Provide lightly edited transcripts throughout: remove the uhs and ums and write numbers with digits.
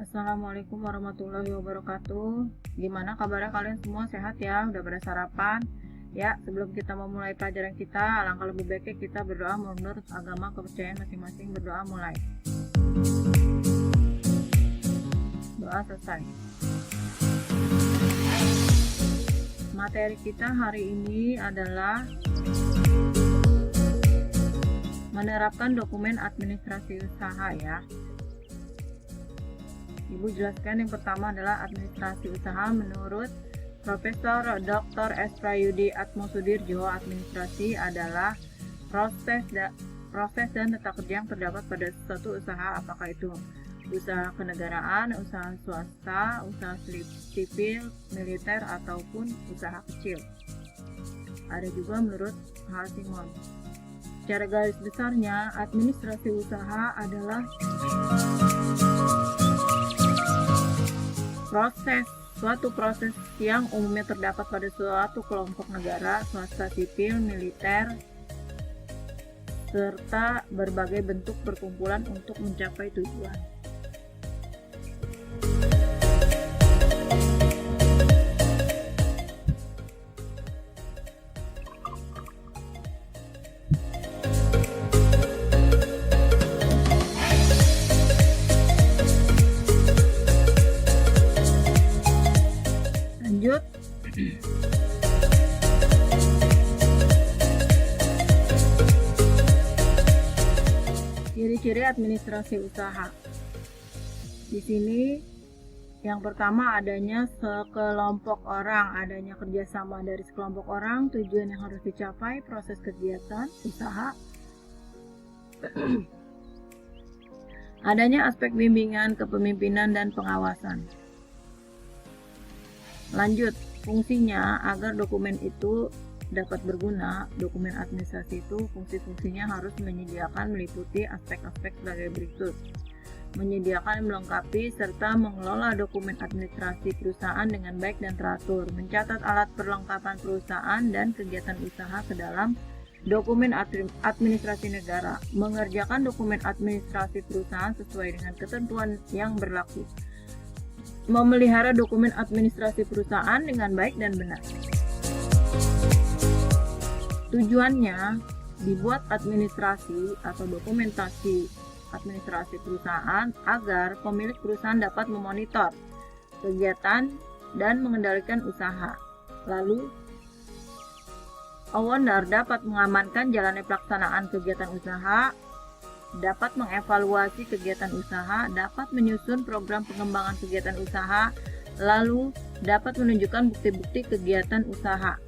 Assalamualaikum warahmatullahi wabarakatuh. Gimana kabarnya kalian semua, sehat ya? Udah pada sarapan? Ya, sebelum kita memulai pelajaran kita, alangkah lebih baiknya kita berdoa menurut agama kepercayaan masing-masing. Berdoa mulai. Doa selesai. Materi kita hari ini adalah menerapkan dokumen administrasi usaha ya. Ibu jelaskan yang pertama adalah administrasi usaha menurut Profesor Dr. S. Prayudi Atmosudirjo. Administrasi adalah proses dan tata kerja yang terdapat pada suatu usaha, apakah itu usaha kenegaraan, usaha swasta, usaha sipil, militer, ataupun usaha kecil. Ada juga menurut H. Simon. Secara garis besarnya, administrasi usaha adalah suatu proses yang umumnya terdapat pada suatu kelompok negara, swasta, sipil, militer, serta berbagai bentuk perkumpulan untuk mencapai tujuan. Lanjut. Ciri-ciri administrasi usaha. Di sini yang pertama adanya sekelompok orang, adanya kerjasama dari sekelompok orang, tujuan yang harus dicapai, proses kegiatan usaha. Adanya aspek bimbingan, kepemimpinan, dan pengawasan. Lanjut, fungsinya agar dokumen itu dapat berguna. Dokumen administrasi itu fungsi-fungsinya harus menyediakan meliputi aspek-aspek sebagai berikut: menyediakan, melengkapi, serta mengelola dokumen administrasi perusahaan dengan baik dan teratur, mencatat alat perlengkapan perusahaan dan kegiatan usaha ke dalam dokumen administrasi negara, mengerjakan dokumen administrasi perusahaan sesuai dengan ketentuan yang berlaku, memelihara dokumen administrasi perusahaan dengan baik dan benar. Tujuannya dibuat administrasi atau dokumentasi administrasi perusahaan agar pemilik perusahaan dapat memonitor kegiatan dan mengendalikan usaha. Lalu, owner dapat mengamankan jalannya pelaksanaan kegiatan usaha, dapat mengevaluasi kegiatan usaha, dapat menyusun program pengembangan kegiatan usaha, lalu dapat menunjukkan bukti-bukti kegiatan usaha.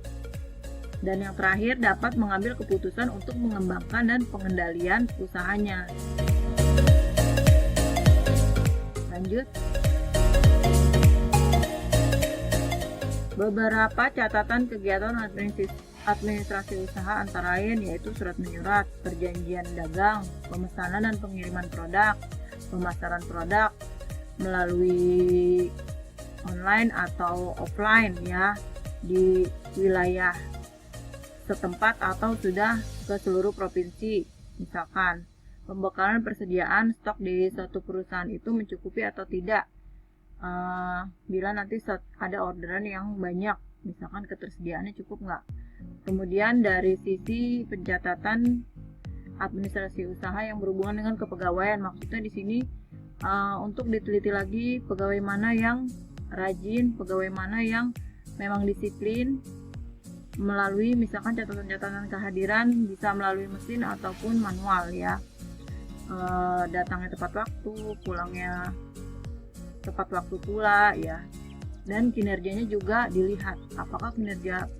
Dan yang terakhir, dapat mengambil keputusan untuk mengembangkan dan pengendalian usahanya. Lanjut. Beberapa catatan kegiatan administrasi usaha antara lain yaitu surat menyurat, perjanjian dagang, pemesanan dan pengiriman produk, pemasaran produk melalui online atau offline ya di wilayah setempat atau sudah ke seluruh provinsi. Misalkan pembekalan persediaan stok di suatu perusahaan itu mencukupi atau tidak, bila nanti ada orderan yang banyak, misalkan ketersediaannya cukup nggak. Kemudian dari sisi pencatatan administrasi usaha yang berhubungan dengan kepegawaian, maksudnya di sini untuk diteliti lagi pegawai mana yang rajin, pegawai mana yang memang disiplin, melalui misalkan catatan-catatan kehadiran bisa melalui mesin ataupun manual ya. Datangnya tepat waktu, pulangnya tepat waktu pula ya. Dan kinerjanya juga dilihat apakah kinerja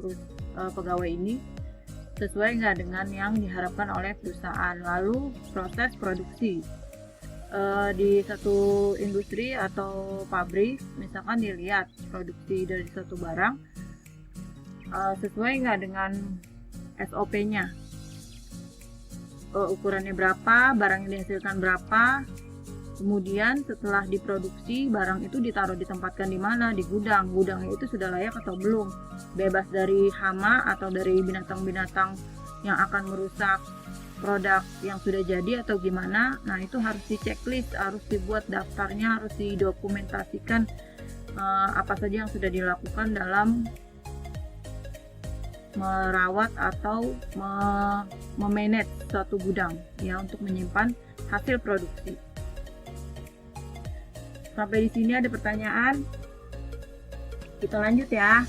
pegawai ini sesuai nggak dengan yang diharapkan oleh perusahaan. Lalu proses produksi di satu industri atau pabrik, misalkan dilihat produksi dari satu barang sesuai nggak dengan SOP-nya, ukurannya berapa, barang yang dihasilkan berapa, kemudian setelah diproduksi barang itu ditempatkan di mana, di gudangnya itu sudah layak atau belum, bebas dari hama atau dari binatang-binatang yang akan merusak produk yang sudah jadi atau gimana. Nah, itu harus di checklist, harus dibuat daftarnya, harus didokumentasikan apa saja yang sudah dilakukan dalam merawat atau memanage suatu gudang ya, untuk menyimpan hasil produksi. Sampai di sini ada pertanyaan? Kita lanjut ya.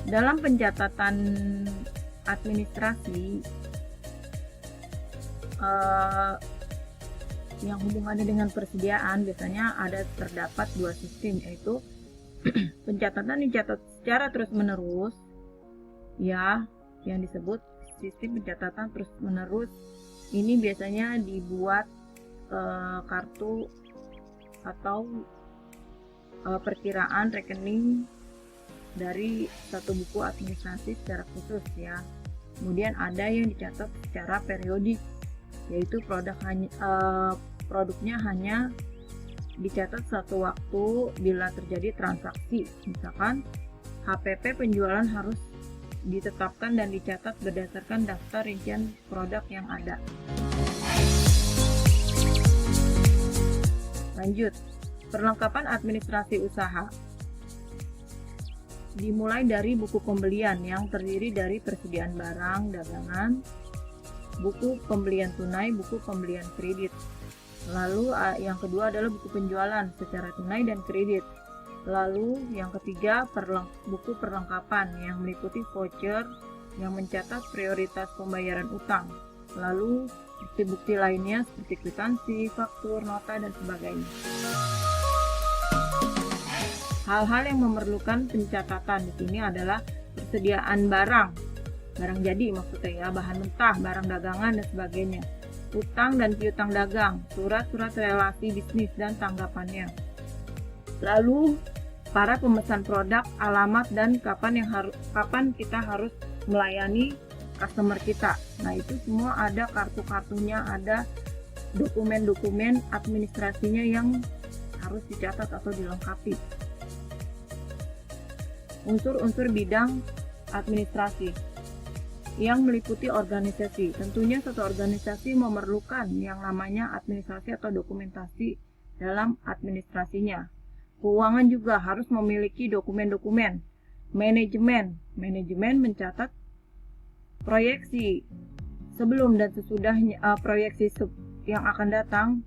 Dalam pencatatan administrasi yang hubungannya dengan persediaan, biasanya ada terdapat dua sistem, yaitu pencatatan dicatat secara terus-menerus ya, yang disebut sistem pencatatan terus-menerus. Ini biasanya dibuat kartu atau perkiraan rekening dari satu buku administrasi secara khusus ya. Kemudian ada yang dicatat secara periodik, yaitu produknya hanya dicatat satu waktu bila terjadi transaksi. Misalkan HPP penjualan harus ditetapkan dan dicatat berdasarkan daftar rincian produk yang ada. Lanjut, perlengkapan administrasi usaha. Dimulai dari buku pembelian yang terdiri dari persediaan barang dagangan, buku pembelian tunai, buku pembelian kredit. Lalu yang kedua adalah buku penjualan secara tunai dan kredit. Lalu yang ketiga buku perlengkapan yang meliputi voucher yang mencatat prioritas pembayaran utang. Lalu bukti-bukti lainnya seperti kwitansi, faktur, nota, dan sebagainya. Hal-hal yang memerlukan pencatatan di sini adalah persediaan barang jadi maksudnya ya, bahan mentah, barang dagangan, dan sebagainya. Utang dan piutang dagang, surat-surat relasi bisnis dan tanggapannya. Lalu para pemesan produk, alamat, dan kapan kita harus melayani customer kita. Nah, itu semua ada kartu-kartunya, ada dokumen-dokumen administrasinya yang harus dicatat atau dilengkapi. Unsur-unsur bidang administrasi yang meliputi organisasi. Tentunya satu organisasi memerlukan yang namanya administrasi atau dokumentasi dalam administrasinya. Keuangan juga harus memiliki dokumen-dokumen. Manajemen mencatat proyeksi sebelum dan sesudahnya, proyeksi yang akan datang,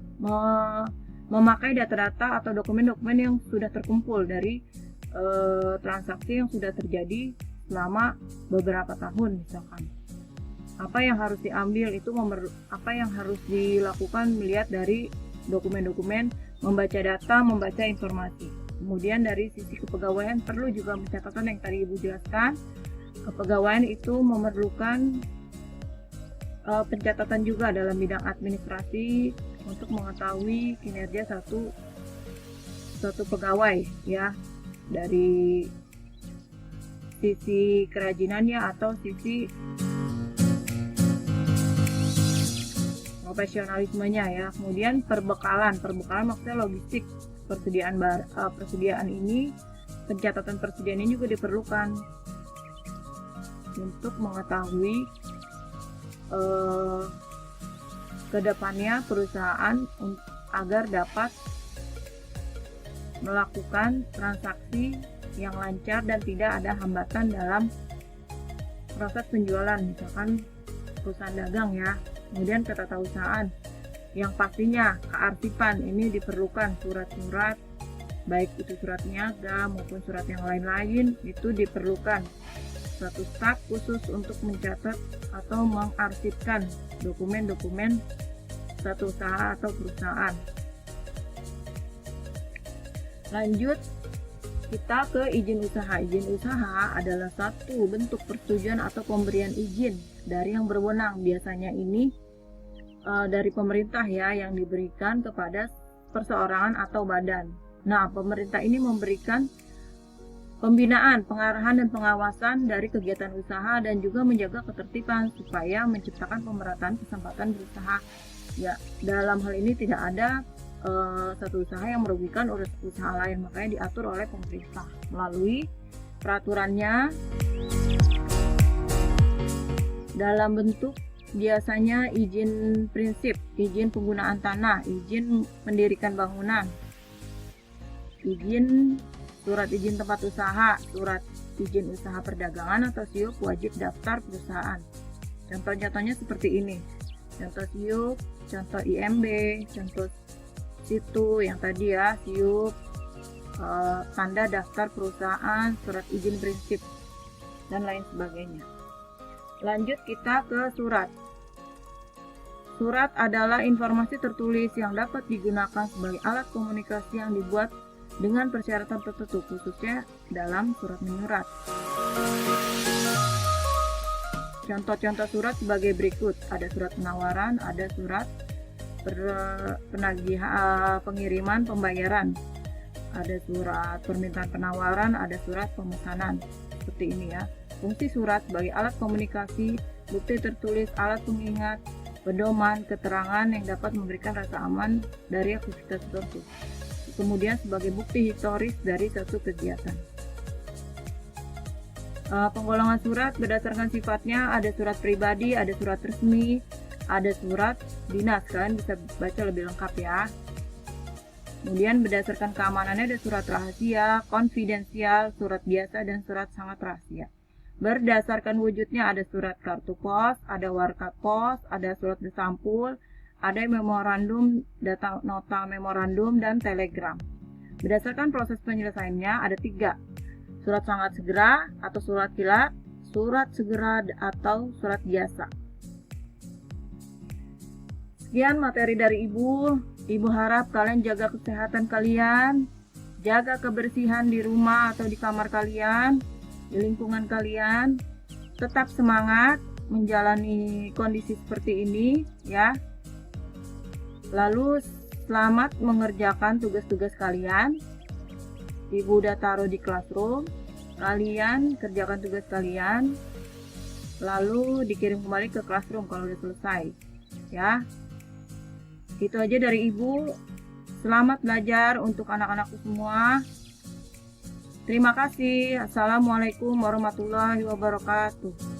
memakai data-data atau dokumen-dokumen yang sudah terkumpul dari transaksi yang sudah terjadi selama beberapa tahun. Misalkan apa yang harus diambil itu apa yang harus dilakukan, melihat dari dokumen-dokumen, membaca data, membaca informasi. Kemudian dari sisi kepegawaian perlu juga pencatatan yang tadi Ibu jelaskan. Kepegawaian itu memerlukan pencatatan juga dalam bidang administrasi untuk mengetahui kinerja satu pegawai ya, dari sisi kerajinannya atau sisi profesionalismenya ya. Kemudian perbekalan maksudnya logistik, persediaan ini, pencatatan persediaan ini juga diperlukan untuk mengetahui kedepannya perusahaan agar dapat melakukan transaksi yang lancar dan tidak ada hambatan dalam proses penjualan, misalkan perusahaan dagang ya. Kemudian ketatausahaan yang pastinya kearsipan ini diperlukan, surat-surat baik itu surat niaga maupun surat yang lain-lain itu diperlukan satu staf khusus untuk mencatat atau mengarsipkan dokumen-dokumen satu usaha atau perusahaan. Lanjut, kita ke izin usaha. Izin usaha adalah satu bentuk persetujuan atau pemberian izin dari yang berwenang. Biasanya ini dari pemerintah ya, yang diberikan kepada perseorangan atau badan. Nah, pemerintah ini memberikan pembinaan, pengarahan, dan pengawasan dari kegiatan usaha dan juga menjaga ketertiban supaya menciptakan pemerataan kesempatan berusaha. Ya, dalam hal ini tidak ada satu usaha yang merugikan usaha lain, makanya diatur oleh pemerintah melalui peraturannya dalam bentuk biasanya izin prinsip, izin penggunaan tanah, izin mendirikan bangunan, surat izin tempat usaha, surat izin usaha perdagangan atau SIUP wajib daftar perusahaan. Contoh-contohnya seperti ini. Contoh SIUP, contoh IMB, contoh situ yang tadi ya, SIUP, tanda daftar perusahaan, surat izin prinsip, dan lain sebagainya. Lanjut kita ke surat. Surat adalah informasi tertulis yang dapat digunakan sebagai alat komunikasi yang dibuat dengan persyaratan tertentu, khususnya dalam surat menyurat. Contoh-contoh surat sebagai berikut. Ada surat penawaran, ada surat penagihan, pengiriman pembayaran, ada surat permintaan penawaran, ada surat pemesanan. Seperti ini ya. Fungsi surat sebagai alat komunikasi, bukti tertulis, alat pengingat, pedoman, keterangan yang dapat memberikan rasa aman dari aktivitas tertentu. Kemudian sebagai bukti historis dari suatu kegiatan. Penggolongan surat berdasarkan sifatnya, ada surat pribadi, ada surat resmi, ada surat dinas. Kalian bisa baca lebih lengkap ya. Kemudian berdasarkan keamanannya ada surat rahasia, konfidensial, surat biasa, dan surat sangat rahasia. Berdasarkan wujudnya ada surat kartu pos, ada warkat pos, ada surat bersampul, ada memorandum, data nota memorandum, dan telegram. Berdasarkan proses penyelesaiannya ada 3. Surat sangat segera atau surat kilat, surat segera atau surat biasa. Sekian materi dari Ibu. Ibu harap kalian jaga kesehatan kalian, jaga kebersihan di rumah atau di kamar kalian, di lingkungan kalian, tetap semangat menjalani kondisi seperti ini ya. Lalu selamat mengerjakan tugas-tugas kalian. Ibu udah taruh di classroom, kalian kerjakan tugas kalian, lalu dikirim kembali ke classroom kalau udah selesai ya. Itu aja dari Ibu. Selamat belajar untuk anak-anakku semua. Terima kasih. Assalamualaikum warahmatullahi wabarakatuh.